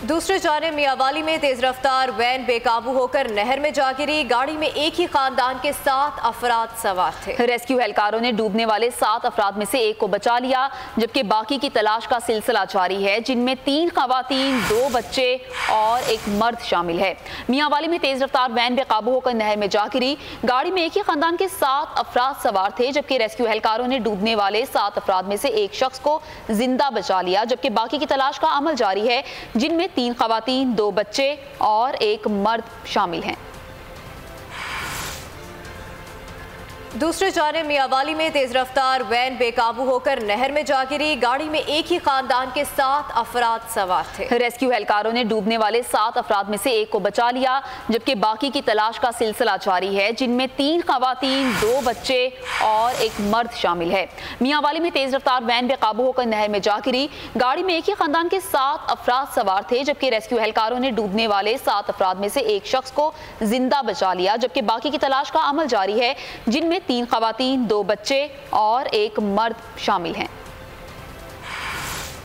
दूसरे जानिब मियांवाली में तेज रफ्तार वैन बेकाबू होकर नहर में जा गिरी। गाड़ी में एक ही खानदान के 7 अफराद सवार थे। रेस्क्यू एहलकारों ने डूबने वाले 7 अफराद में से एक को बचा लिया, जबकि बाकी की तलाश का सिलसिला जारी है, जिनमें 3 खवातीन, 2 बच्चे और एक मर्द शामिल है। मियांवाली में तेज रफ्तार वैन बेकाबू होकर नहर में जा गिरी। गाड़ी में एक ही खानदान के 7 अफराद सवार थे, जबकि रेस्क्यू एहलकारों ने डूबने वाले 7 अफराद में से एक शख्स को जिंदा बचा लिया, जबकि बाकी की तलाश का अमल जारी है, जिनमें 3 खवातीन, 2 बच्चे और एक मर्द शामिल हैं। दूसरे जानिब मियांवाली में तेज रफ्तार वैन बेकाबू होकर नहर में जा गिरी। गाड़ी में एक ही खानदान के 7 अफराद सवार थे। रेस्क्यू एहलकारों ने डूबने वाले 7 अफराद में से एक को बचा लिया, जबकि बाकी की तलाश का सिलसिला जारी है, जिनमें 3 खवातीन, 2 बच्चे और एक मर्द शामिल है। मियांवाली में तेज रफ्तार वैन बेकाबू होकर नहर में जा गिरी। गाड़ी में एक ही खानदान के 7 अफराद सवार थे, जबकि रेस्क्यू एहलकारों ने डूबने वाले 7 अफराद में से एक शख्स को जिंदा बचा लिया, जबकि बाकी की तलाश का अमल जारी है, जिनमें 3 खवातीन, 2 बच्चे और एक मर्द शामिल हैं।